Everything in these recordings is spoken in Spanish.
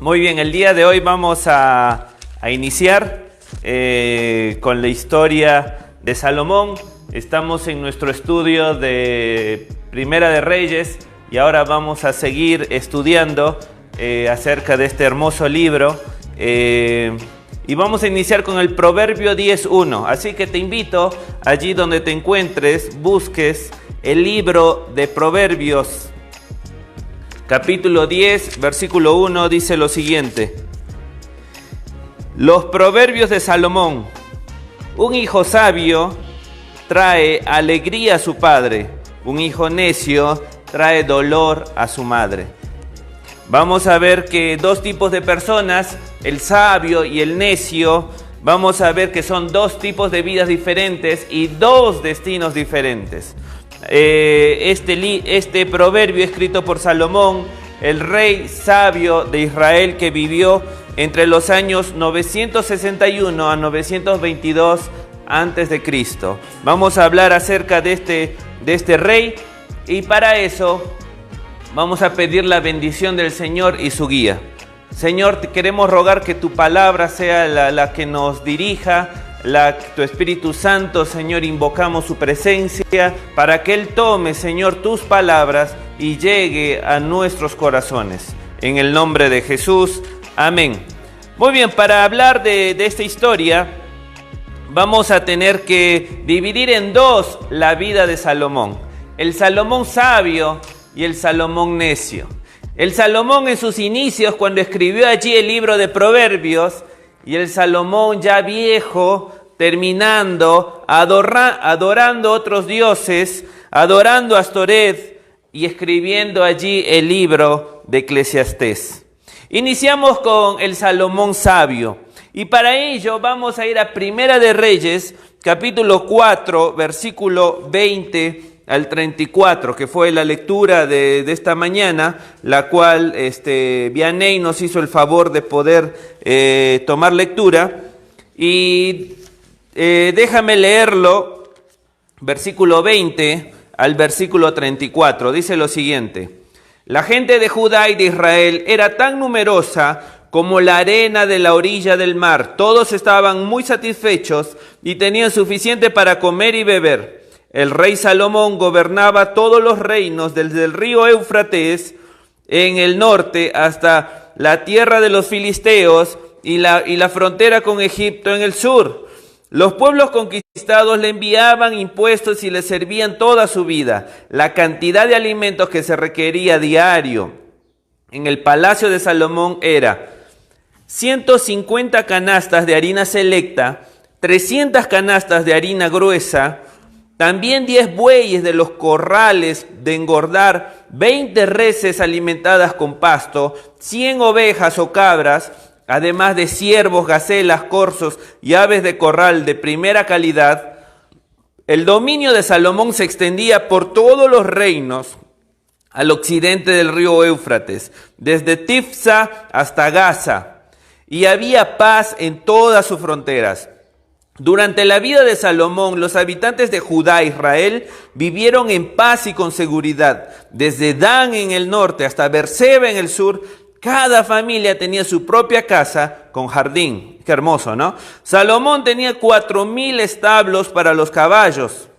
Muy bien, el día de hoy vamos a iniciar con la historia de Salomón. Estamos en nuestro estudio de Primera de Reyes y ahora vamos a seguir estudiando acerca de este hermoso libro. Y vamos a iniciar con el Proverbio 10.1. Así que te invito, allí donde te encuentres, busques el libro de Proverbios. Capítulo 10, versículo 1, dice lo siguiente. Los proverbios de Salomón. Un hijo sabio trae alegría a su padre. Un hijo necio trae dolor a su madre. Vamos a ver que dos tipos de personas, el sabio y el necio, vamos a ver que son dos tipos de vidas diferentes y dos destinos diferentes. Este proverbio escrito por Salomón, el rey sabio de Israel que vivió entre los años 961 a 922 a.C. Vamos a hablar acerca de este rey y para eso vamos a pedir la bendición del Señor y su guía. Señor, te queremos rogar que tu palabra sea la que nos dirija, tu Espíritu Santo, Señor, invocamos su presencia para que Él tome, Señor, tus palabras y llegue a nuestros corazones. En el nombre de Jesús, amén. Muy bien, para hablar de esta historia, vamos a tener que dividir en dos la vida de Salomón. El Salomón sabio y el Salomón necio. El Salomón en sus inicios, cuando escribió allí el libro de Proverbios, y el Salomón ya viejo, terminando, adorando otros dioses, adorando a Astoret y escribiendo allí el libro de Eclesiastés. Iniciamos con el Salomón sabio y para ello vamos a ir a Primera de Reyes, capítulo 4, versículo 20 al 34, que fue la lectura de esta mañana, la cual Vianney nos hizo el favor de poder tomar lectura. Y déjame leerlo, versículo 20 al versículo 34. Dice lo siguiente: la gente de Judá y de Israel era tan numerosa como la arena de la orilla del mar. Todos estaban muy satisfechos y tenían suficiente para comer y beber. El rey Salomón gobernaba todos los reinos desde el río Éufrates en el norte hasta la tierra de los filisteos y la frontera con Egipto en el sur. Los pueblos conquistados le enviaban impuestos y le servían toda su vida. La cantidad de alimentos que se requería diario en el palacio de Salomón era 150 canastas de harina selecta, 300 canastas de harina gruesa, también 10 bueyes de los corrales de engordar, 20 reses alimentadas con pasto, 100 ovejas o cabras, además de ciervos, gacelas, corzos y aves de corral de primera calidad. El dominio de Salomón se extendía por todos los reinos al occidente del río Éufrates, desde Tifsa hasta Gaza, y había paz en todas sus fronteras. Durante la vida de Salomón, los habitantes de Judá e Israel vivieron en paz y con seguridad. Desde Dan en el norte hasta Beerseba en el sur, cada familia tenía su propia casa con jardín. Qué hermoso, ¿no? Salomón tenía 4,000 establos para los caballos,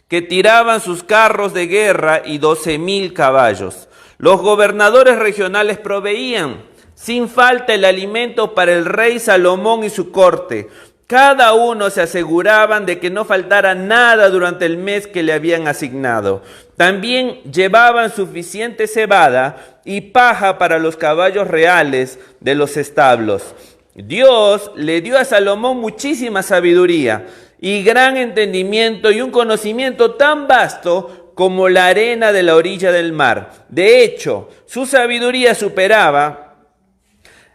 que tiraban sus carros de guerra, y 12,000 caballos. Los gobernadores regionales proveían sin falta el alimento para el rey Salomón y su corte. Cada uno se aseguraban de que no faltara nada durante el mes que le habían asignado. También llevaban suficiente cebada y paja para los caballos reales de los establos. Dios le dio a Salomón muchísima sabiduría y gran entendimiento y un conocimiento tan vasto como la arena de la orilla del mar. De hecho, su sabiduría superaba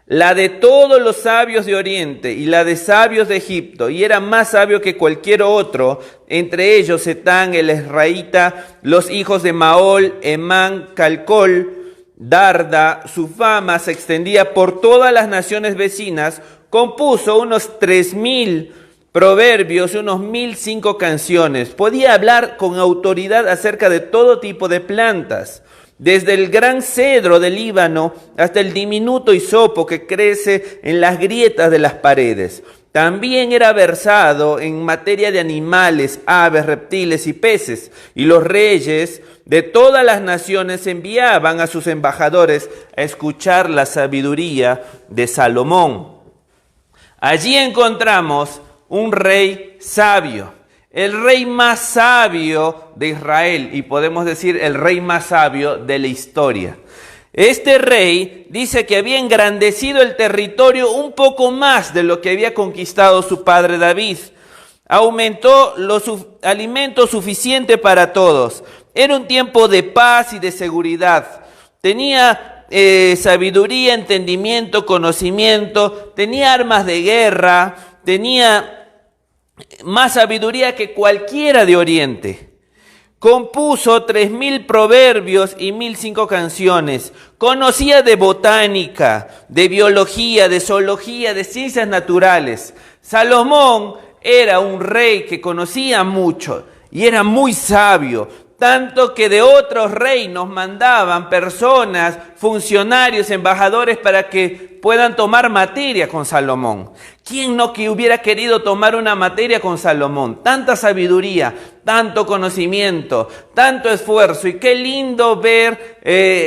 la de todos los sabios de Oriente y la de sabios de Egipto, y era más sabio que cualquier otro, entre ellos Etán el Ezraíta, los hijos de Maol, Emán, Calcol, Darda. Su fama se extendía por todas las naciones vecinas. Compuso unos 3,000 proverbios y unos 1,005 canciones. Podía hablar con autoridad acerca de todo tipo de plantas. desde el gran cedro del Líbano hasta el diminuto hisopo que crece en las grietas de las paredes. También era versado en materia de animales, aves, reptiles y peces, y los reyes de todas las naciones enviaban a sus embajadores a escuchar la sabiduría de Salomón. Allí encontramos un rey sabio, el rey más sabio de Israel, y podemos decir el rey más sabio de la historia. Este rey dice que había engrandecido el territorio un poco más de lo que había conquistado su padre David. Aumentó los alimentos suficientes para todos. Era un tiempo de paz y de seguridad. Tenía sabiduría, entendimiento, conocimiento. Tenía armas de guerra. Tenía más sabiduría que cualquiera de Oriente. Compuso 3000 proverbios y 1005 canciones. Conocía de botánica, de biología, de zoología, de ciencias naturales. Salomón era un rey que conocía mucho y era muy sabio, tanto que de otros reinos mandaban personas, funcionarios, embajadores para que puedan tomar materia con Salomón. ¿Quién no que hubiera querido tomar una materia con Salomón? Tanta sabiduría, tanto conocimiento, tanto esfuerzo. Y qué lindo ver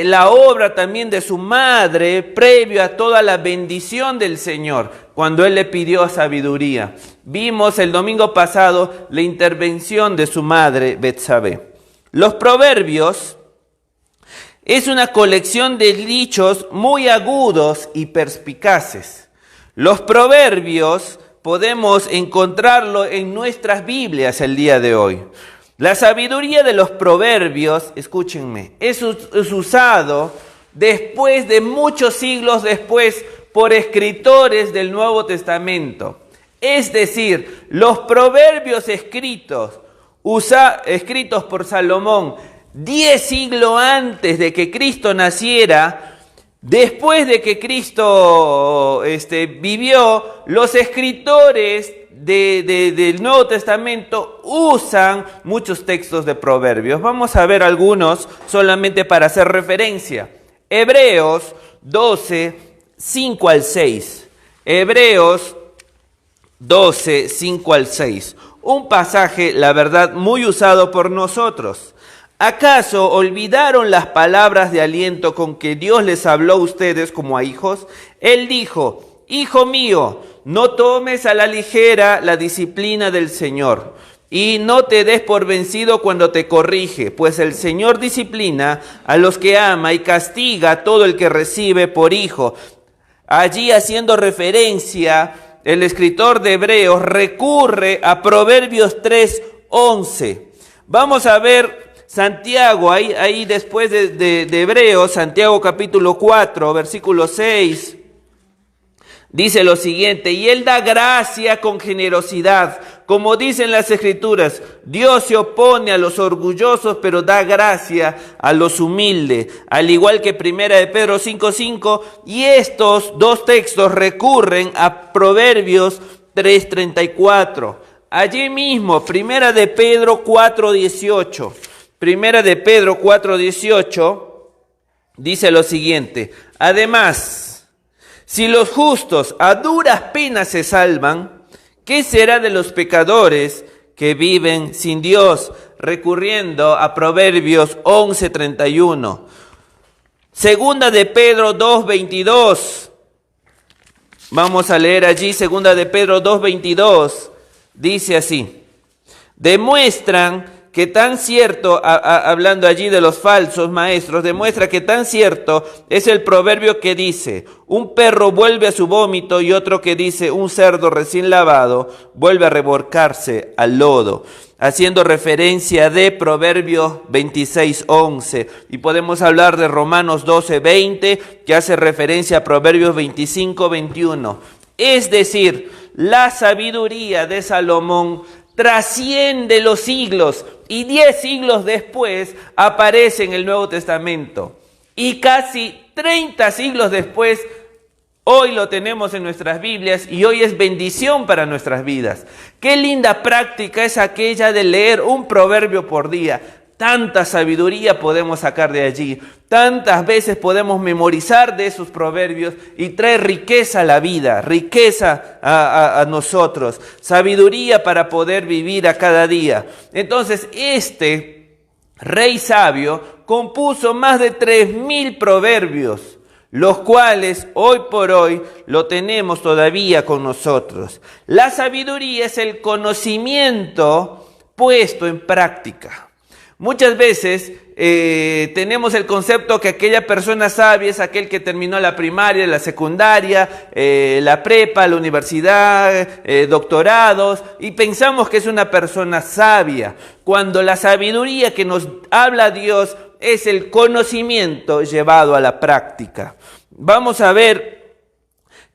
la obra también de su madre previo a toda la bendición del Señor, cuando Él le pidió sabiduría. Vimos el domingo pasado la intervención de su madre Betsabé. Los proverbios es una colección de dichos muy agudos y perspicaces. Los proverbios podemos encontrarlo en nuestras Biblias el día de hoy. La sabiduría de los proverbios, escúchenme, es usado después de muchos siglos después por escritores del Nuevo Testamento. Es decir, los proverbios escritos por Salomón 10 siglos antes de que Cristo naciera, después de que Cristo vivió, los escritores del Nuevo Testamento usan muchos textos de proverbios. Vamos a ver algunos solamente para hacer referencia. Hebreos 12, 5 al 6. Hebreos 12, 5 al 6. Un pasaje, la verdad, muy usado por nosotros. ¿Acaso olvidaron las palabras de aliento con que Dios les habló a ustedes como a hijos? Él dijo: Hijo mío, no tomes a la ligera la disciplina del Señor, y no te des por vencido cuando te corrige, pues el Señor disciplina a los que ama y castiga a todo el que recibe por hijo. Allí, haciendo referencia, el escritor de Hebreos recurre a Proverbios 3:11. Vamos a ver Santiago, ahí después de Hebreos, Santiago capítulo 4, versículo 6, dice lo siguiente: y Él da gracia con generosidad, como dicen las Escrituras, Dios se opone a los orgullosos, pero da gracia a los humildes, al igual que Primera de Pedro 5:5, y estos dos textos recurren a Proverbios 3:34. Allí mismo, Primera de Pedro 4:18. Primera de Pedro 4:18 dice lo siguiente: además, si los justos a duras penas se salvan, ¿qué será de los pecadores que viven sin Dios? Recurriendo a Proverbios 11:31. Segunda de Pedro 2:22. Vamos a leer allí, Segunda de Pedro 2:22. Dice así: demuestran que tan cierto, hablando allí de los falsos maestros, demuestra que tan cierto es el proverbio que dice: un perro vuelve a su vómito, y otro que dice: un cerdo recién lavado vuelve a revolcarse al lodo, haciendo referencia de Proverbios 26:11. Y podemos hablar de Romanos 12:20, que hace referencia a Proverbios 25:21. Es decir, la sabiduría de Salomón trasciende los siglos, y 10 siglos después aparece en el Nuevo Testamento. Y casi 30 siglos después, hoy lo tenemos en nuestras Biblias, y hoy es bendición para nuestras vidas. Qué linda práctica es aquella de leer un proverbio por día. Tanta sabiduría podemos sacar de allí. Tantas veces podemos memorizar de esos proverbios y traer riqueza a la vida, riqueza a nosotros, sabiduría para poder vivir a cada día. Entonces, este rey sabio compuso más de 3000 proverbios, los cuales hoy por hoy lo tenemos todavía con nosotros. La sabiduría es el conocimiento puesto en práctica. Muchas veces tenemos el concepto que aquella persona sabia es aquel que terminó la primaria, la secundaria, la prepa, la universidad, doctorados, y pensamos que es una persona sabia, cuando la sabiduría que nos habla Dios es el conocimiento llevado a la práctica. Vamos a ver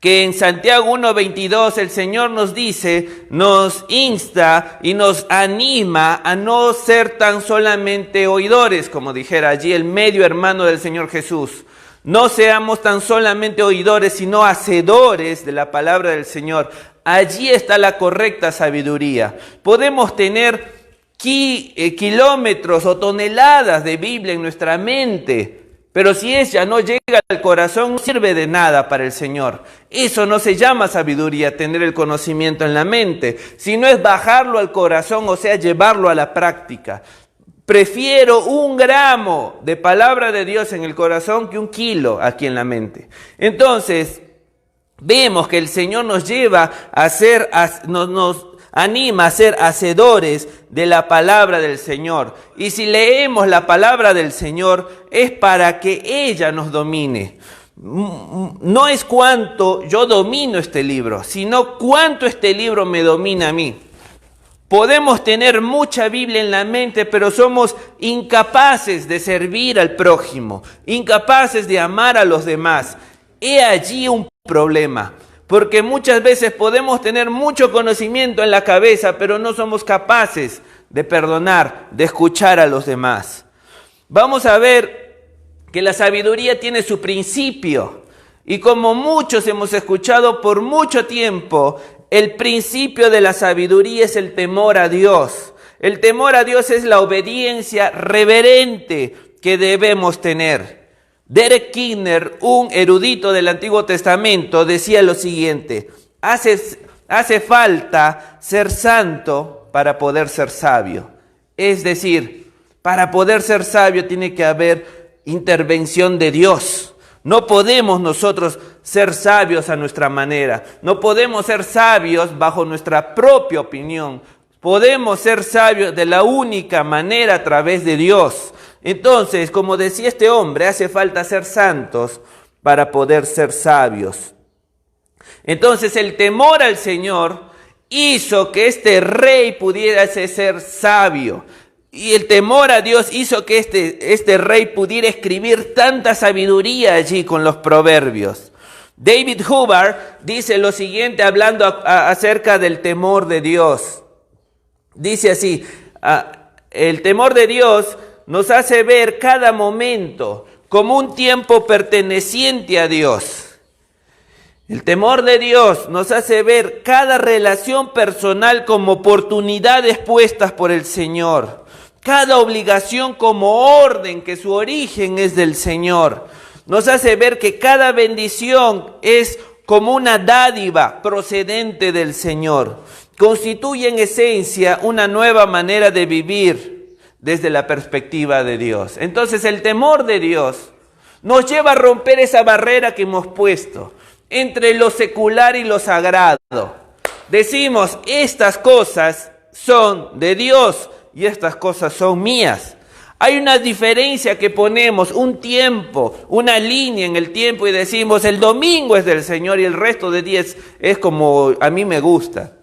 que en Santiago 1:22 el Señor nos dice, nos insta y nos anima a no ser tan solamente oidores, como dijera allí el medio hermano del Señor Jesús. No seamos tan solamente oidores, sino hacedores de la palabra del Señor. Allí está la correcta sabiduría. Podemos tener kilómetros o toneladas de Biblia en nuestra mente, pero si ella no llega al corazón, no sirve de nada para el Señor. Eso no se llama sabiduría, tener el conocimiento en la mente, sino es bajarlo al corazón, o sea, llevarlo a la práctica. Prefiero 1 gramo de palabra de Dios en el corazón que 1 kilo aquí en la mente. Entonces, vemos que el Señor nos lleva a ser, nos anima a ser hacedores de la palabra del Señor. Y si leemos la palabra del Señor es para que ella nos domine. No es cuánto yo domino este libro, sino cuánto este libro me domina a mí. Podemos tener mucha Biblia en la mente, pero somos incapaces de servir al prójimo, incapaces de amar a los demás. He allí un problema. Porque muchas veces podemos tener mucho conocimiento en la cabeza, pero no somos capaces de perdonar, de escuchar a los demás. Vamos a ver que la sabiduría tiene su principio. Y como muchos hemos escuchado por mucho tiempo, el principio de la sabiduría es el temor a Dios. El temor a Dios es la obediencia reverente que debemos tener. Derek Kidner, un erudito del Antiguo Testamento, decía lo siguiente: hace falta ser santo para poder ser sabio. Es decir, para poder ser sabio tiene que haber intervención de Dios. No podemos nosotros ser sabios a nuestra manera. No podemos ser sabios bajo nuestra propia opinión. Podemos ser sabios de la única manera a través de Dios. Entonces, como decía este hombre, hace falta ser santos para poder ser sabios. Entonces, el temor al Señor hizo que este rey pudiera ser sabio. Y el temor a Dios hizo que este rey pudiera escribir tanta sabiduría allí con los proverbios. David Hubbard dice lo siguiente hablando acerca del temor de Dios. Dice así: el temor de Dios nos hace ver cada momento como un tiempo perteneciente a Dios. El temor de Dios nos hace ver cada relación personal como oportunidades puestas por el Señor. Cada obligación como orden que su origen es del Señor. Nos hace ver que cada bendición es como una dádiva procedente del Señor. Constituye en esencia una nueva manera de vivir desde la perspectiva de Dios. Entonces el temor de Dios nos lleva a romper esa barrera que hemos puesto entre lo secular y lo sagrado. Decimos, estas cosas son de Dios y estas cosas son mías. Hay una diferencia que ponemos, un tiempo, una línea en el tiempo y decimos, el domingo es del Señor y el resto de días es como a mí me gusta.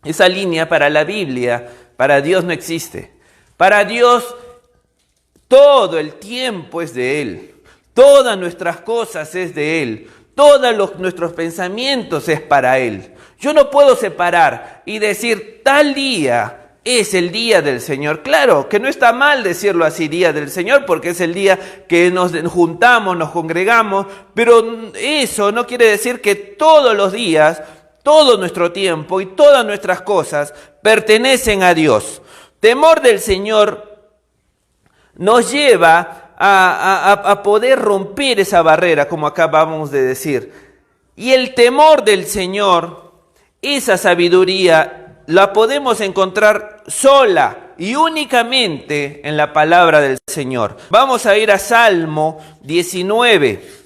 Esa línea para la Biblia, para Dios no existe. Para Dios todo el tiempo es de Él, todas nuestras cosas es de Él, todos nuestros pensamientos es para Él. Yo no puedo separar y decir tal día es el día del Señor. Claro que no está mal decirlo así, día del Señor, porque es el día que nos juntamos, nos congregamos, pero eso no quiere decir que todos los días, todo nuestro tiempo y todas nuestras cosas pertenecen a Dios. Temor del Señor nos lleva a poder romper esa barrera, como acabamos de decir. Y el temor del Señor, esa sabiduría, la podemos encontrar sola y únicamente en la palabra del Señor. Vamos a ir a Salmo 19.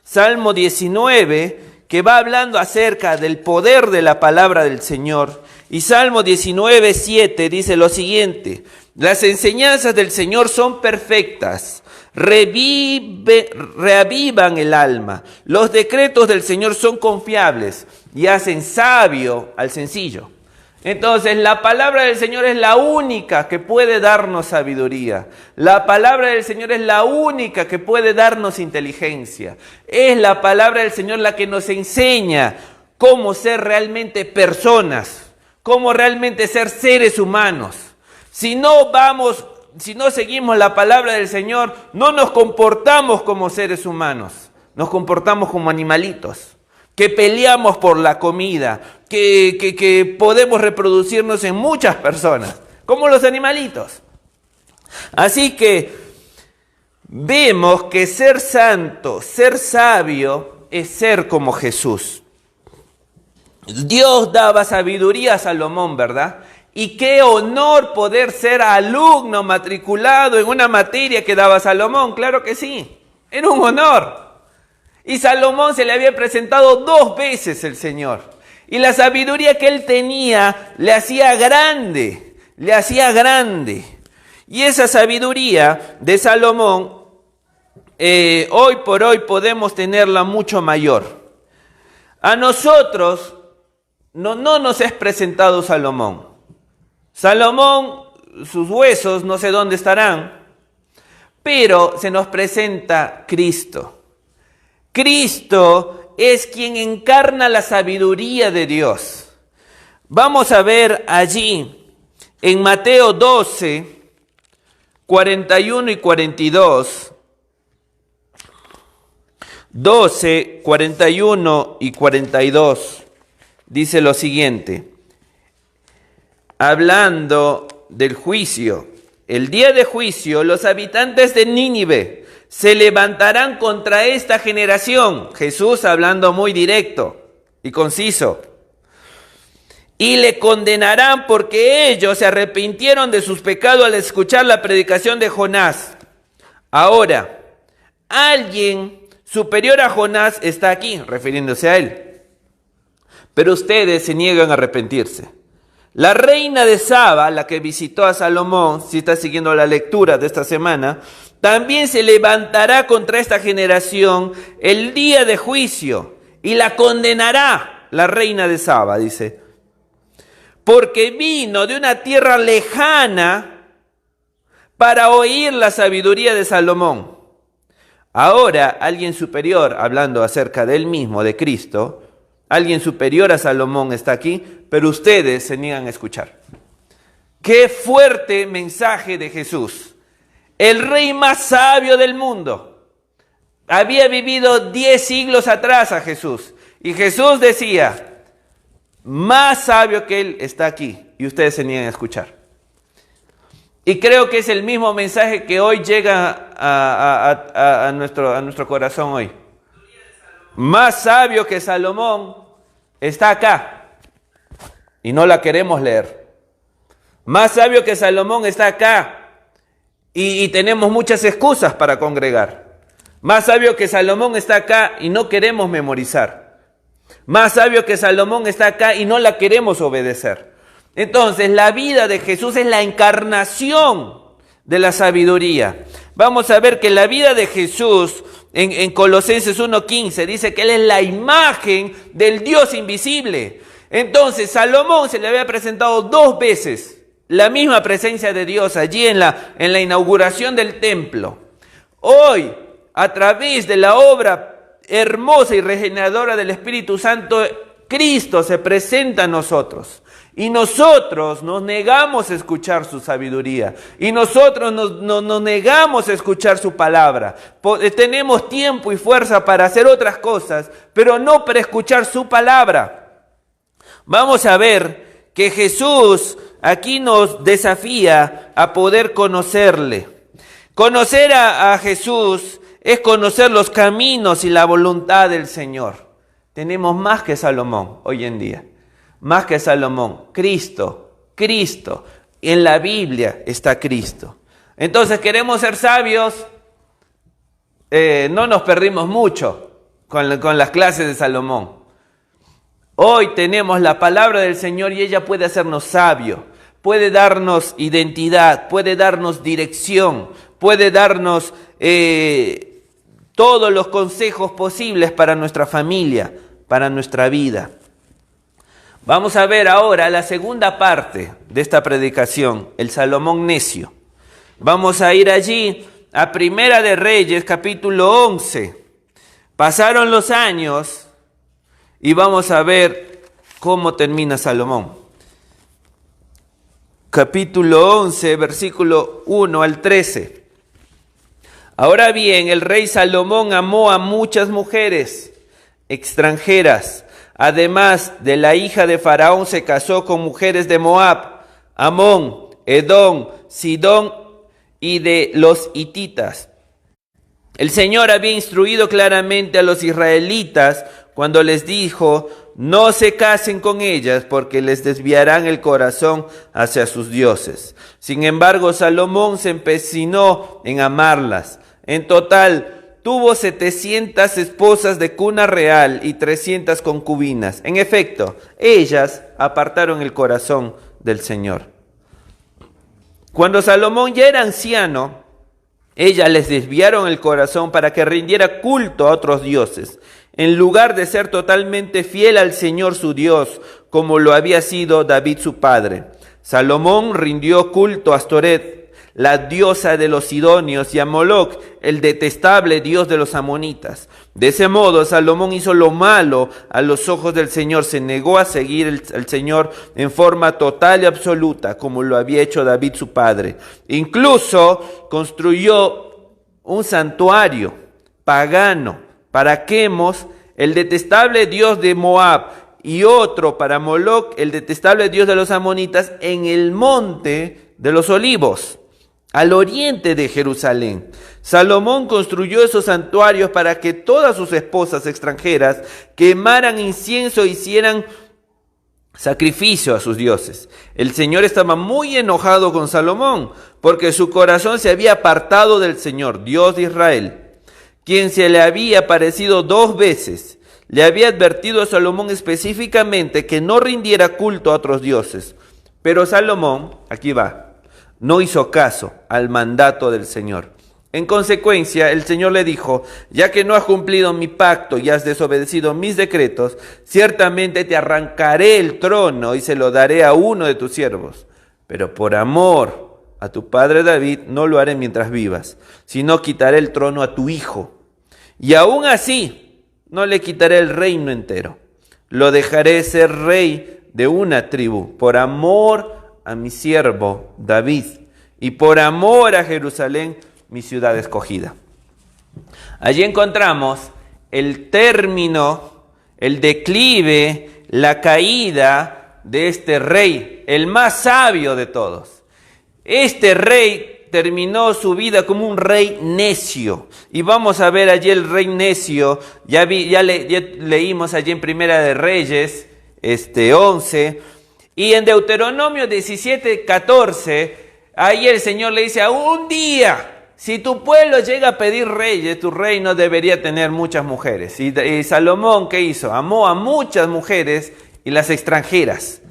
Salmo 19, que va hablando acerca del poder de la palabra del Señor. Y Salmo 19, 7 dice lo siguiente: las enseñanzas del Señor son perfectas, reavivan el alma. Los decretos del Señor son confiables y hacen sabio al sencillo. Entonces, la palabra del Señor es la única que puede darnos sabiduría. La palabra del Señor es la única que puede darnos inteligencia. Es la palabra del Señor la que nos enseña cómo ser realmente personas, cómo realmente ser seres humanos. Si no seguimos la palabra del Señor, no nos comportamos como seres humanos, nos comportamos como animalitos, que peleamos por la comida, que podemos reproducirnos en muchas personas, como los animalitos. Así que vemos que ser santo, ser sabio, es ser como Jesús. Dios daba sabiduría a Salomón, ¿verdad? Y qué honor poder ser alumno matriculado en una materia que daba Salomón, claro que sí, era un honor. Y Salomón se le había presentado 2 veces el Señor. Y la sabiduría que él tenía le hacía grande, le hacía grande. Y esa sabiduría de Salomón, hoy por hoy podemos tenerla mucho mayor. A nosotros no nos es presentado Salomón. Salomón, sus huesos no sé dónde estarán, pero se nos presenta Cristo. Cristo es quien encarna la sabiduría de Dios. Vamos a ver allí en Mateo 12, 41 y 42. 12, 41 y 42. Dice lo siguiente. Hablando del juicio. El día de juicio, los habitantes de Nínive se levantarán contra esta generación. Jesús hablando muy directo y conciso. Y le condenarán porque ellos se arrepintieron de sus pecados al escuchar la predicación de Jonás. Ahora, alguien superior a Jonás está aquí, refiriéndose a él. Pero ustedes se niegan a arrepentirse. La reina de Saba, la que visitó a Salomón, si está siguiendo la lectura de esta semana, también se levantará contra esta generación el día de juicio y la condenará, la reina de Saba, dice, porque vino de una tierra lejana para oír la sabiduría de Salomón. Ahora, alguien superior, hablando acerca de él mismo, de Cristo, alguien superior a Salomón está aquí, pero ustedes se niegan a escuchar. ¡Qué fuerte mensaje de Jesús! El rey más sabio del mundo. Había vivido 10 siglos atrás a Jesús. Y Jesús decía, más sabio que él está aquí. Y ustedes se niegan a escuchar. Y creo que es el mismo mensaje que hoy llega a nuestro corazón hoy. Más sabio que Salomón está acá. Y no la queremos leer. Más sabio que Salomón está acá. Y tenemos muchas excusas para congregar. Más sabio que Salomón está acá y no queremos memorizar. Más sabio que Salomón está acá y no la queremos obedecer. Entonces, la vida de Jesús es la encarnación de la sabiduría. Vamos a ver que la vida de Jesús en Colosenses 1:15 dice que Él es la imagen del Dios invisible. Entonces, Salomón se le había presentado 2 veces la misma presencia de Dios allí en la inauguración del templo. Hoy, a través de la obra hermosa y regeneradora del Espíritu Santo, Cristo se presenta a nosotros. Y nosotros nos negamos a escuchar su sabiduría. Y nosotros nos negamos a escuchar su palabra. Tenemos tiempo y fuerza para hacer otras cosas, pero no para escuchar su palabra. Vamos a ver que Jesús aquí nos desafía a poder conocerle. Conocer a Jesús es conocer los caminos y la voluntad del Señor. Tenemos más que Salomón hoy en día, más que Salomón. Cristo. En la Biblia está Cristo. Entonces, queremos ser sabios. No nos perdimos mucho con las clases de Salomón. Hoy tenemos la palabra del Señor y ella puede hacernos sabios, puede darnos identidad, puede darnos dirección, puede darnos todos los consejos posibles para nuestra familia, para nuestra vida. Vamos a ver ahora la segunda parte de esta predicación, el Salomón necio. Vamos a ir allí a Primera de Reyes, capítulo 11. Pasaron los años y vamos a ver cómo termina Salomón. Capítulo 11, versículo 1 al 13. Ahora bien, el rey Salomón amó a muchas mujeres extranjeras. Además de la hija de Faraón, se casó con mujeres de Moab, Amón, Edom, Sidón y de los hititas. El Señor había instruido claramente a los israelitas cuando les dijo: no se casen con ellas porque les desviarán el corazón hacia sus dioses. Sin embargo, Salomón se empecinó en amarlas. En total, tuvo 700 esposas de cuna real y 300 concubinas. En efecto, ellas apartaron el corazón del Señor. Cuando Salomón ya era anciano, ellas les desviaron el corazón para que rindiera culto a otros dioses, en lugar de ser totalmente fiel al Señor su Dios, como lo había sido David su padre. Salomón rindió culto a Astoret, la diosa de los sidonios, y a Moloc, el detestable dios de los amonitas. De ese modo, Salomón hizo lo malo a los ojos del Señor, se negó a seguir al Señor en forma total y absoluta, como lo había hecho David su padre. Incluso construyó un santuario pagano para Quemos, el detestable dios de Moab, y otro para Moloc, el detestable dios de los amonitas, en el monte de los olivos, al oriente de Jerusalén. Salomón construyó esos santuarios para que todas sus esposas extranjeras quemaran incienso e hicieran sacrificio a sus dioses. El Señor estaba muy enojado con Salomón, porque su corazón se había apartado del Señor, Dios de Israel, quien se le había aparecido 2 veces. Le había advertido a Salomón específicamente que no rindiera culto a otros dioses. Pero Salomón, aquí va, no hizo caso al mandato del Señor. En consecuencia, el Señor le dijo: ya que no has cumplido mi pacto y has desobedecido mis decretos, ciertamente te arrancaré el trono y se lo daré a uno de tus siervos. Pero por amor a tu padre David no lo haré mientras vivas, sino quitaré el trono a tu hijo. Y aún así no le quitaré el reino entero. Lo dejaré ser rey de una tribu, por amor a mi siervo David, y por amor a Jerusalén, mi ciudad escogida. Allí encontramos el término, el declive, la caída de este rey, el más sabio de todos. Este rey terminó su vida como un rey necio. Y vamos a ver allí el rey necio. Ya leímos allí en Primera de Reyes 11. Y en Deuteronomio 17:14, ahí el Señor le dice: un día, si tu pueblo llega a pedir reyes, tu reino debería tener muchas mujeres. Y Salomón, ¿qué hizo? Amó a muchas mujeres y las extranjeras.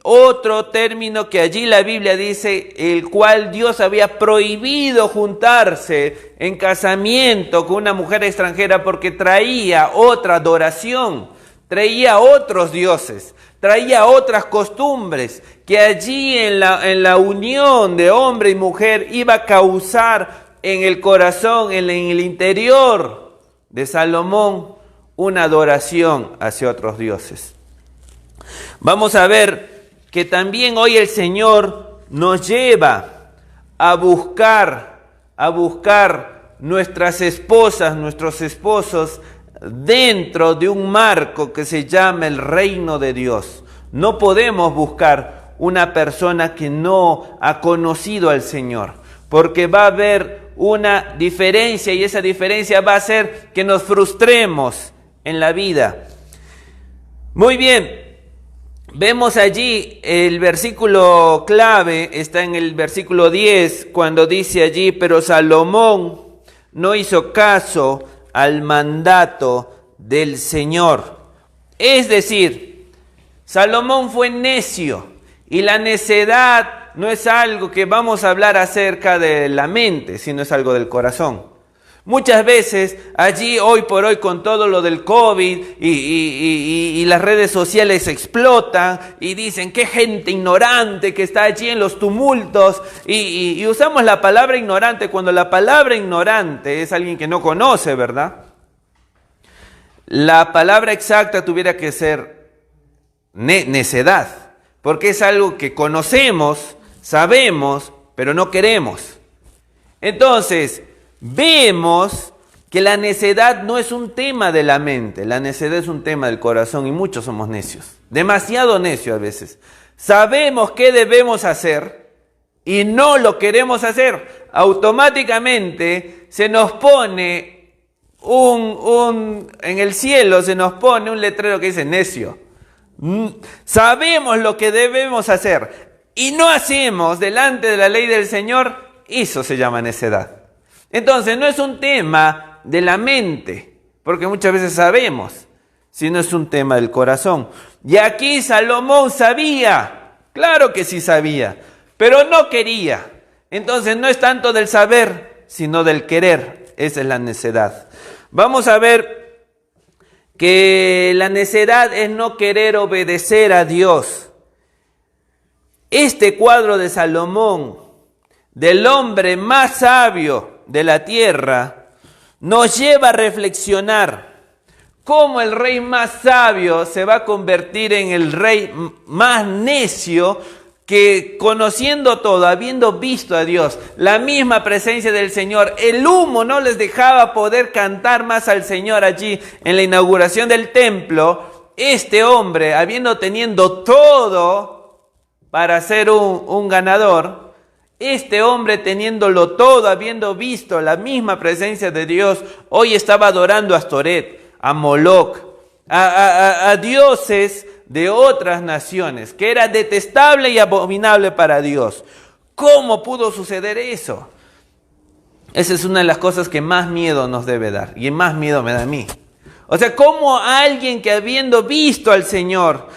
Otro término que allí la Biblia dice, el cual Dios había prohibido juntarse en casamiento con una mujer extranjera porque traía otra adoración, traía otros dioses, traía otras costumbres, que allí en la unión de hombre y mujer iba a causar en el corazón, en el interior de Salomón, una adoración hacia otros dioses. Vamos a ver que también hoy el Señor nos lleva a buscar nuestras esposas, nuestros esposos, dentro de un marco que se llama el reino de Dios. No podemos buscar una persona que no ha conocido al Señor. porque va a haber una diferencia y esa diferencia va a hacer que nos frustremos en la vida. Muy bien, vemos allí el versículo clave, está en el versículo 10, cuando dice allí, pero Salomón no hizo caso al mandato del Señor. Es decir, Salomón fue necio, y la necedad no es algo que vamos a hablar acerca de la mente, sino es algo del corazón. Muchas veces allí, hoy por hoy, con todo lo del COVID y las redes sociales explotan y dicen qué gente ignorante que está allí en los tumultos y usamos la palabra ignorante cuando la palabra ignorante es alguien que no conoce, ¿verdad? La palabra exacta tuviera que ser necedad, porque es algo que conocemos, sabemos, pero no queremos. Entonces, vemos que la necedad no es un tema de la mente, la necedad es un tema del corazón y muchos somos necios, demasiado necios a veces. Sabemos qué debemos hacer y no lo queremos hacer. Automáticamente se nos pone en el cielo se nos pone un letrero que dice necio. Sabemos lo que debemos hacer y no hacemos delante de la ley del Señor, eso se llama necedad. Entonces no es un tema de la mente, porque muchas veces sabemos, sino es un tema del corazón. Y aquí Salomón sabía, claro que sí sabía, pero no quería. Entonces no es tanto del saber, sino del querer. Esa es la necedad. Vamos a ver que la necedad es no querer obedecer a Dios. Este cuadro de Salomón, del hombre más sabio de la tierra, nos lleva a reflexionar cómo el rey más sabio se va a convertir en el rey más necio, que conociendo todo, habiendo visto a Dios, la misma presencia del Señor, el humo no les dejaba poder cantar más al Señor allí en la inauguración del templo. Este hombre, teniendo todo para ser un ganador, este hombre teniéndolo todo, habiendo visto la misma presencia de Dios, hoy estaba adorando a Astoret, a Moloc, a dioses de otras naciones, que era detestable y abominable para Dios. ¿Cómo pudo suceder eso? Esa es una de las cosas que más miedo nos debe dar, y más miedo me da a mí. O sea, ¿cómo alguien que habiendo visto al Señor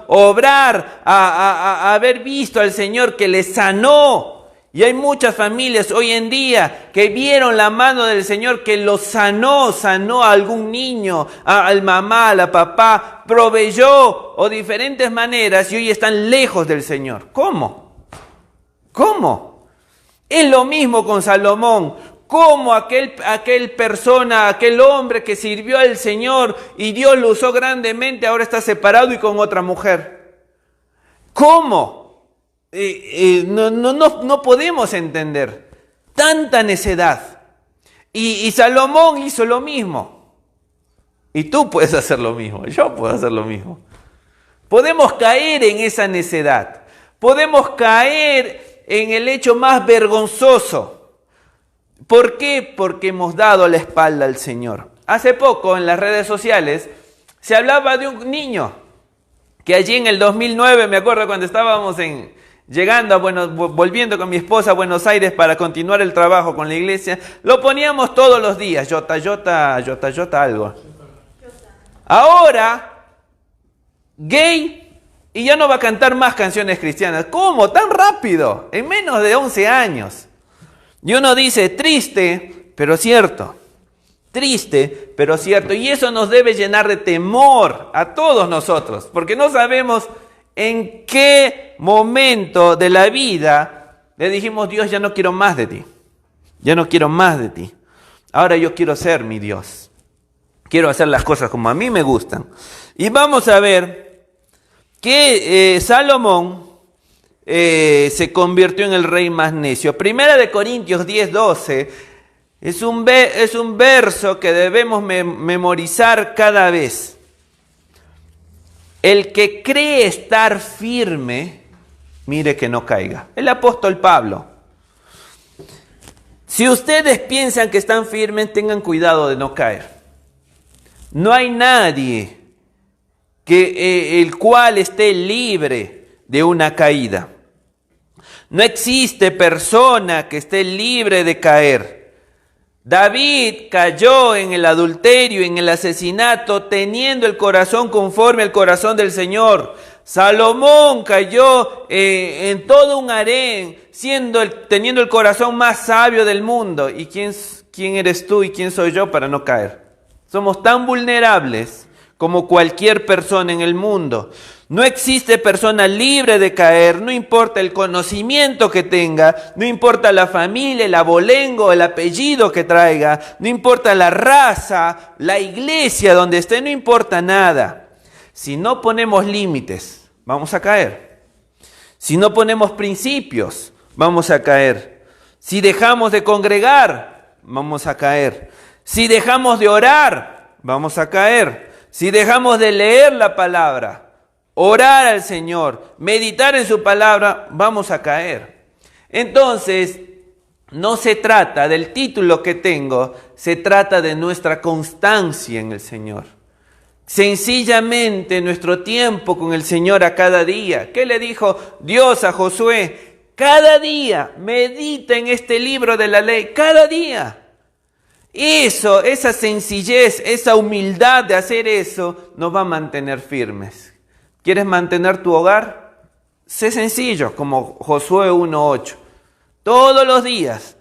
obrar, haber visto al Señor que le sanó? Y hay muchas familias hoy en día que vieron la mano del Señor que los sanó a algún niño, al mamá, a la papá, proveyó o diferentes maneras y hoy están lejos del Señor. ¿Cómo? Es lo mismo con Salomón. ¿Cómo aquel hombre que sirvió al Señor y Dios lo usó grandemente ahora está separado y con otra mujer? ¿Cómo? No podemos entender tanta necedad. Y Salomón hizo lo mismo. Y tú puedes hacer lo mismo. Yo puedo hacer lo mismo. Podemos caer en esa necedad. Podemos caer en el hecho más vergonzoso. ¿Por qué? Porque hemos dado la espalda al Señor. Hace poco en las redes sociales se hablaba de un niño que allí en el 2009, me acuerdo cuando estábamos volviendo con mi esposa a Buenos Aires para continuar el trabajo con la iglesia, lo poníamos todos los días, Yota algo. Ahora, gay, y ya no va a cantar más canciones cristianas. ¿Cómo? ¿Tan rápido? En menos de 11 años. Y uno dice, triste, pero cierto. Triste, pero cierto. Y eso nos debe llenar de temor a todos nosotros, porque no sabemos en qué momento de la vida le dijimos, Dios, ya no quiero más de ti. Ya no quiero más de ti. Ahora yo quiero ser mi Dios. Quiero hacer las cosas como a mí me gustan. Y vamos a ver que Salomón se convirtió en el rey más necio. Primera de Corintios 10:12 es un verso que debemos memorizar cada vez. El que cree estar firme, mire que no caiga. El apóstol Pablo. Si ustedes piensan que están firmes, tengan cuidado de no caer. No hay nadie el cual esté libre de una caída. No existe persona que esté libre de caer. David cayó en el adulterio, en el asesinato, teniendo el corazón conforme al corazón del Señor. Salomón cayó en todo un harén, teniendo el corazón más sabio del mundo. ¿Y quién eres tú y quién soy yo para no caer? Somos tan vulnerables como cualquier persona en el mundo. No existe persona libre de caer, no importa el conocimiento que tenga, no importa la familia, el abolengo, el apellido que traiga, no importa la raza, la iglesia donde esté, no importa nada. Si no ponemos límites, vamos a caer. Si no ponemos principios, vamos a caer. Si dejamos de congregar, vamos a caer. Si dejamos de orar, vamos a caer. Si dejamos de leer la palabra, orar al Señor, meditar en su palabra, vamos a caer. Entonces, no se trata del título que tengo, se trata de nuestra constancia en el Señor. Sencillamente nuestro tiempo con el Señor a cada día. ¿Qué le dijo Dios a Josué? Cada día medita en este libro de la ley, cada día. Eso, esa sencillez, esa humildad de hacer eso, nos va a mantener firmes. ¿Quieres mantener tu hogar? Sé sencillo, como Josué 1:8. Todos los días,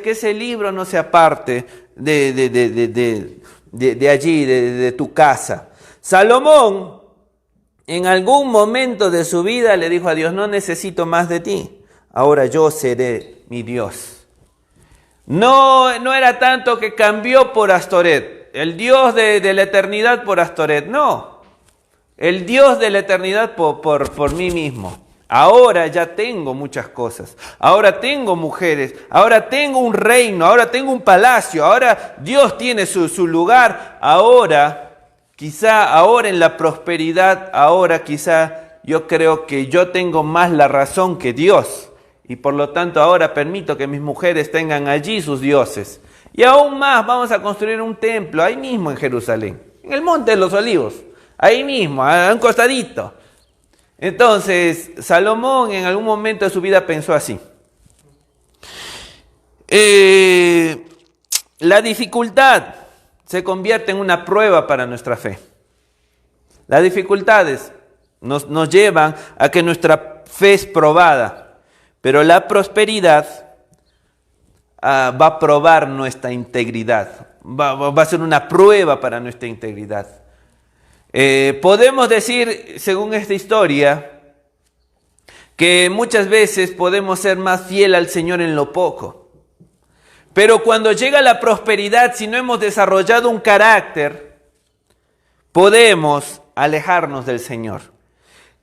que ese libro no se aparte de allí, de tu casa. Salomón, en algún momento de su vida, le dijo a Dios: no necesito más de ti, ahora yo seré mi Dios. No era tanto que cambió por Astoret, el Dios de la eternidad por Astoret, no. El Dios de la eternidad por mí mismo. Ahora ya tengo muchas cosas. Ahora tengo mujeres. Ahora tengo un reino. Ahora tengo un palacio. Ahora Dios tiene su lugar. Ahora en la prosperidad, yo creo que yo tengo más la razón que Dios. Y por lo tanto ahora permito que mis mujeres tengan allí sus dioses. Y aún más, vamos a construir un templo ahí mismo en Jerusalén, en el Monte de los Olivos. Ahí mismo, a un costadito. Entonces, Salomón en algún momento de su vida pensó así. La dificultad se convierte en una prueba para nuestra fe. Las dificultades nos llevan a que nuestra fe es probada. Pero la prosperidad va a probar nuestra integridad. Va a ser una prueba para nuestra integridad. Podemos decir, según esta historia, que muchas veces podemos ser más fiel al Señor en lo poco. Pero cuando llega la prosperidad, si no hemos desarrollado un carácter, podemos alejarnos del Señor.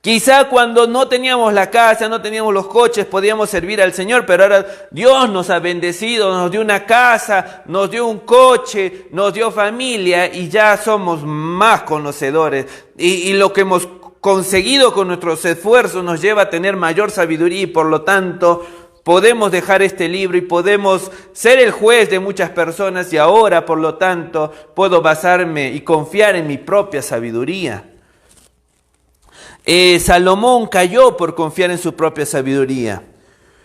Quizá cuando no teníamos la casa, no teníamos los coches, podíamos servir al Señor, pero ahora Dios nos ha bendecido, nos dio una casa, nos dio un coche, nos dio familia y ya somos más conocedores. Y lo que hemos conseguido con nuestros esfuerzos nos lleva a tener mayor sabiduría y por lo tanto podemos dejar este libro y podemos ser el juez de muchas personas y ahora por lo tanto puedo basarme y confiar en mi propia sabiduría. Salomón cayó por confiar en su propia sabiduría.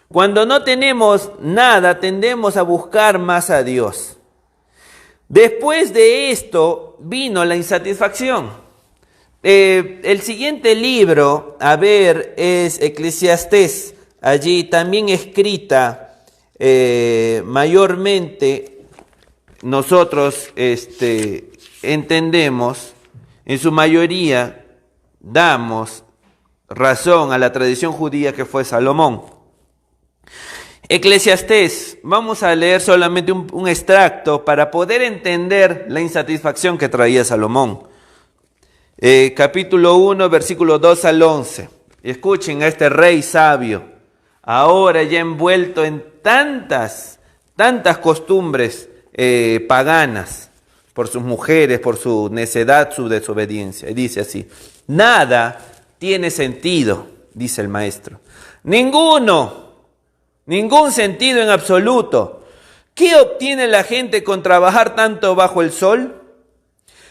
Cuando no tenemos nada, tendemos a buscar más a Dios. Después de esto vino la insatisfacción. El siguiente libro, es Eclesiastés. Allí también escrita mayormente nosotros entendemos, en su mayoría, damos razón a la tradición judía que fue Salomón. Eclesiastés, vamos a leer solamente un extracto para poder entender la insatisfacción que traía Salomón. Capítulo 1, versículo 2 al 11. Escuchen a este rey sabio, ahora ya envuelto en tantas costumbres paganas, por sus mujeres, por su necedad, su desobediencia. Y dice así: nada tiene sentido, dice el maestro. Ninguno, ningún sentido en absoluto. ¿Qué obtiene la gente con trabajar tanto bajo el sol?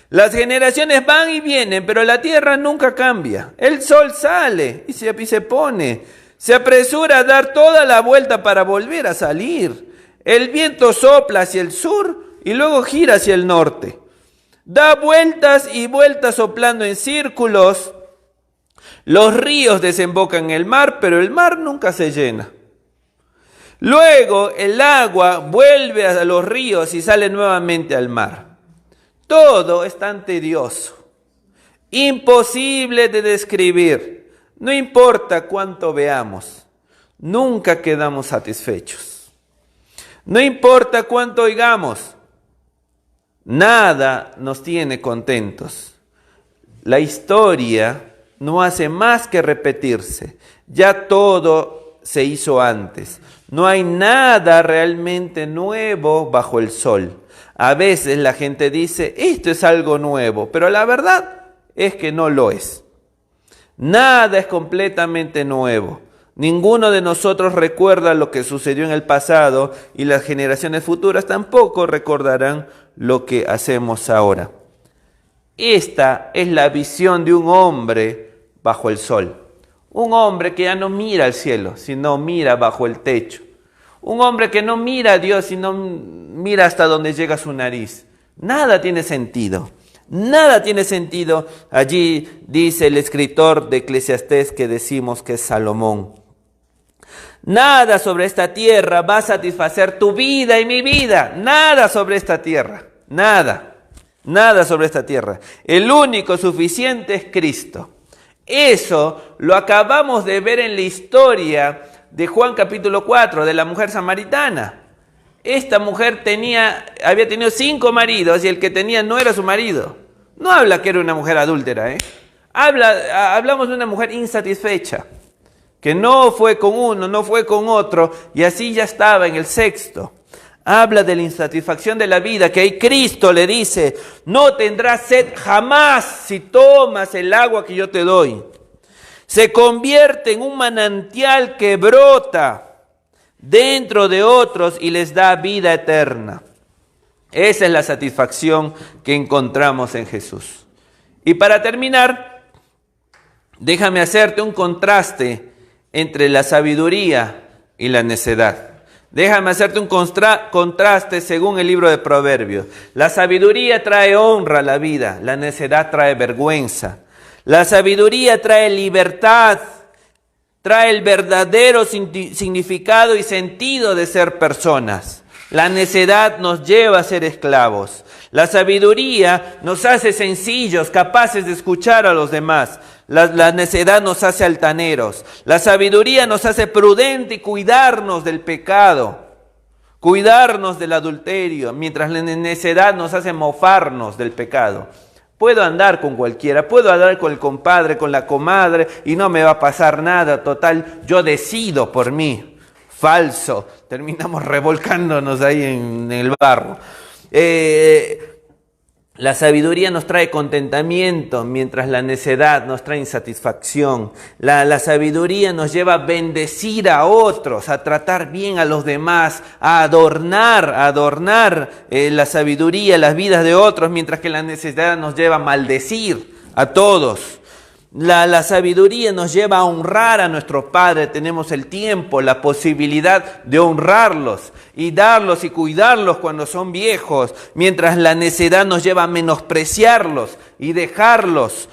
Las generaciones van y vienen, pero la tierra nunca cambia. El sol sale y se pone. Se apresura a dar toda la vuelta para volver a salir. El viento sopla hacia el sur y luego gira hacia el norte. Da vueltas y vueltas soplando en círculos. Los ríos desembocan en el mar, pero el mar nunca se llena. Luego el agua vuelve a los ríos y sale nuevamente al mar. Todo es tan tedioso, imposible de describir. No importa cuánto veamos, nunca quedamos satisfechos. No importa cuánto oigamos, nada nos tiene contentos. La historia no hace más que repetirse. Ya todo se hizo antes. No hay nada realmente nuevo bajo el sol. A veces la gente dice, esto es algo nuevo, pero la verdad es que no lo es. Nada es completamente nuevo. Ninguno de nosotros recuerda lo que sucedió en el pasado y las generaciones futuras tampoco recordarán lo que hacemos ahora. Esta es la visión de un hombre bajo el sol. Un hombre que ya no mira al cielo, sino mira bajo el techo. Un hombre que no mira a Dios, sino mira hasta donde llega su nariz. Nada tiene sentido. Nada tiene sentido. Allí dice el escritor de Eclesiastés que decimos que es Salomón. Nada sobre esta tierra va a satisfacer tu vida y mi vida. Nada sobre esta tierra. Nada. Nada sobre esta tierra. El único suficiente es Cristo. Eso lo acabamos de ver en la historia de Juan capítulo 4, de la mujer samaritana. Esta mujer había tenido 5 maridos y el que tenía no era su marido. No habla que era una mujer adúltera, hablamos de una mujer insatisfecha, que no fue con uno, no fue con otro, y así ya estaba en el 6º. Habla de la insatisfacción de la vida, que ahí Cristo le dice, no tendrás sed jamás si tomas el agua que yo te doy. Se convierte en un manantial que brota dentro de otros y les da vida eterna. Esa es la satisfacción que encontramos en Jesús. Y para terminar, déjame hacerte un contraste entre la sabiduría y la necedad. Déjame hacerte un contraste según el libro de Proverbios. La sabiduría trae honra a la vida, la necedad trae vergüenza. La sabiduría trae libertad, trae el verdadero significado y sentido de ser personas. La necedad nos lleva a ser esclavos. La sabiduría nos hace sencillos, capaces de escuchar a los demás. La necedad nos hace altaneros. La sabiduría nos hace prudente y cuidarnos del pecado, cuidarnos del adulterio, mientras la necedad nos hace mofarnos del pecado. Puedo andar con cualquiera, puedo andar con el compadre, con la comadre y no me va a pasar nada, total, yo decido por mí. Falso, terminamos revolcándonos ahí en el barro. La sabiduría nos trae contentamiento, mientras la necedad nos trae insatisfacción. La sabiduría nos lleva a bendecir a otros, a tratar bien a los demás, a adornar la sabiduría, las vidas de otros, mientras que la necedad nos lleva a maldecir a todos. La sabiduría nos lleva a honrar a nuestros padres. Tenemos el tiempo, la posibilidad de honrarlos y darlos y cuidarlos cuando son viejos, mientras la necedad nos lleva a menospreciarlos y dejarlos.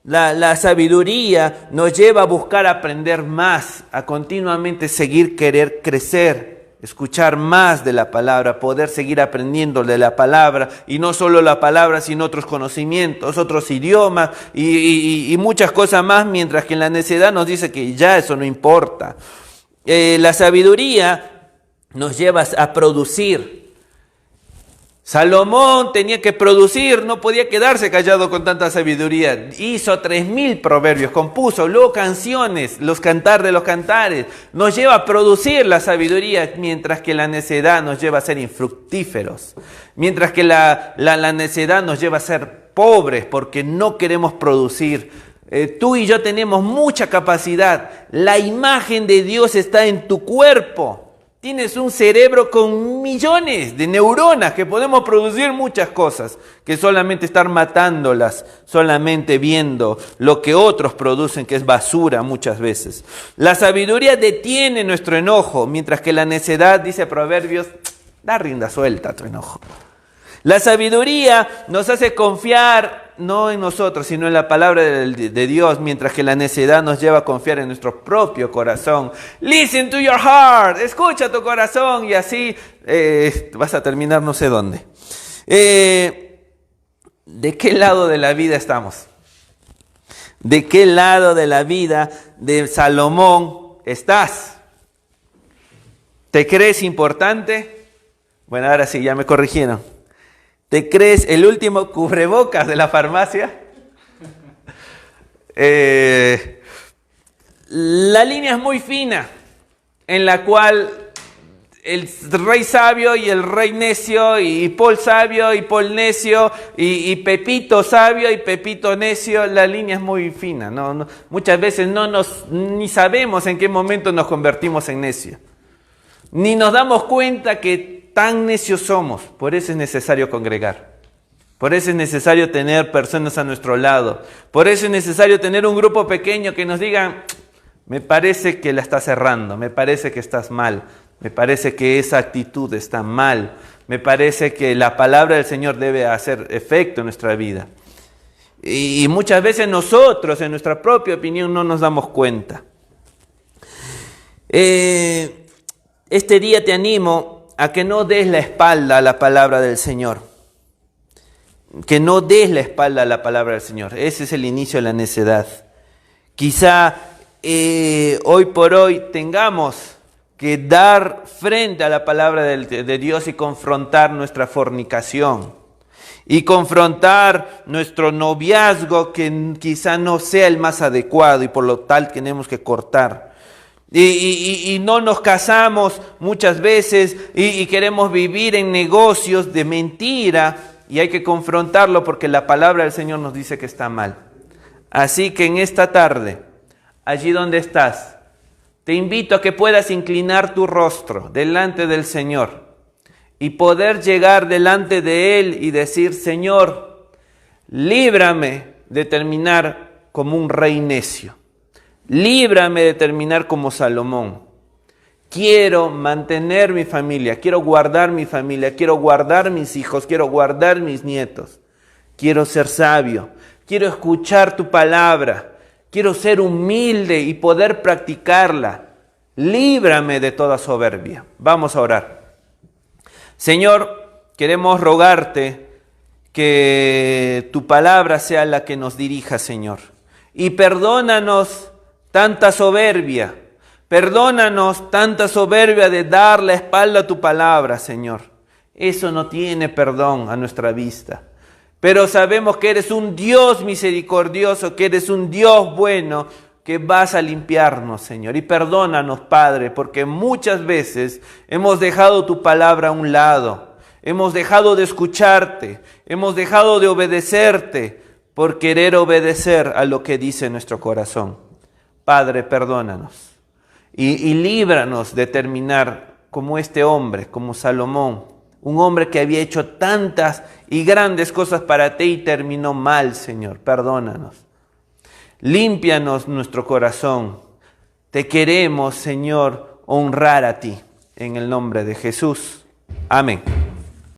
La sabiduría nos lleva a buscar aprender más, a continuamente querer crecer, escuchar más de la palabra, poder seguir aprendiendo de la palabra, y no solo la palabra, sino otros conocimientos, otros idiomas y muchas cosas más, mientras que en la necedad nos dice que ya eso no importa. La sabiduría nos lleva a producir. Salomón tenía que producir, no podía quedarse callado con tanta sabiduría. Hizo 3000 proverbios, compuso luego canciones, los cantar de los cantares. Nos lleva a producir la sabiduría, mientras que la necedad nos lleva a ser infructíferos. Mientras que la necedad nos lleva a ser pobres porque no queremos producir. Tú y yo tenemos mucha capacidad. La imagen de Dios está en tu cuerpo. Tienes un cerebro con millones de neuronas que podemos producir muchas cosas, que solamente estar matándolas, solamente viendo lo que otros producen, que es basura muchas veces. La sabiduría detiene nuestro enojo, mientras que la necedad, dice Proverbios, da rienda suelta a tu enojo. La sabiduría nos hace confiar no en nosotros, sino en la palabra de Dios, mientras que la necedad nos lleva a confiar en nuestro propio corazón. Listen to your heart, escucha tu corazón y así vas a terminar no sé dónde. ¿De qué lado de la vida estamos? ¿De qué lado de la vida de Salomón estás? ¿Te crees importante? Bueno, ahora sí, ya me corrigieron. ¿Te crees el último cubrebocas de la farmacia? La línea es muy fina, en la cual el rey sabio y el rey necio, y Paul sabio y Paul necio, y Pepito sabio y Pepito necio, la línea es muy fina. No, muchas veces ni sabemos en qué momento nos convertimos en necio. Ni nos damos cuenta que tan necios somos. Por eso es necesario congregar. Por eso es necesario tener personas a nuestro lado. Por eso es necesario tener un grupo pequeño que nos digan, me parece que la estás errando, me parece que estás mal, me parece que esa actitud está mal, me parece que la palabra del Señor debe hacer efecto en nuestra vida. Y muchas veces nosotros, en nuestra propia opinión, no nos damos cuenta. Este día te animo a que no des la espalda a la palabra del Señor. Que no des la espalda a la palabra del Señor. Ese es el inicio de la necedad. Quizá hoy por hoy tengamos que dar frente a la palabra de Dios y confrontar nuestra fornicación. Y confrontar nuestro noviazgo que quizá no sea el más adecuado y por lo tal tenemos que cortar. Y no nos casamos muchas veces y queremos vivir en negocios de mentira y hay que confrontarlo porque la palabra del Señor nos dice que está mal. Así que en esta tarde, allí donde estás, te invito a que puedas inclinar tu rostro delante del Señor y poder llegar delante de Él y decir, Señor, líbrame de terminar como un rey necio. Líbrame de terminar como Salomón. Quiero mantener mi familia, quiero guardar mi familia, quiero guardar mis hijos, quiero guardar mis nietos. Quiero ser sabio, quiero escuchar tu palabra, quiero ser humilde y poder practicarla. Líbrame de toda soberbia. Vamos a orar. Señor, queremos rogarte que tu palabra sea la que nos dirija, Señor. Y perdónanos tanta soberbia. Perdónanos tanta soberbia de dar la espalda a tu palabra, Señor. Eso no tiene perdón a nuestra vista. Pero sabemos que eres un Dios misericordioso, que eres un Dios bueno, que vas a limpiarnos, Señor. Y perdónanos, Padre, porque muchas veces hemos dejado tu palabra a un lado. Hemos dejado de escucharte, hemos dejado de obedecerte por querer obedecer a lo que dice nuestro corazón. Padre, perdónanos y líbranos de terminar como este hombre, como Salomón, un hombre que había hecho tantas y grandes cosas para ti y terminó mal, Señor. Perdónanos. Límpianos nuestro corazón. Te queremos, Señor, honrar a ti. En el nombre de Jesús. Amén.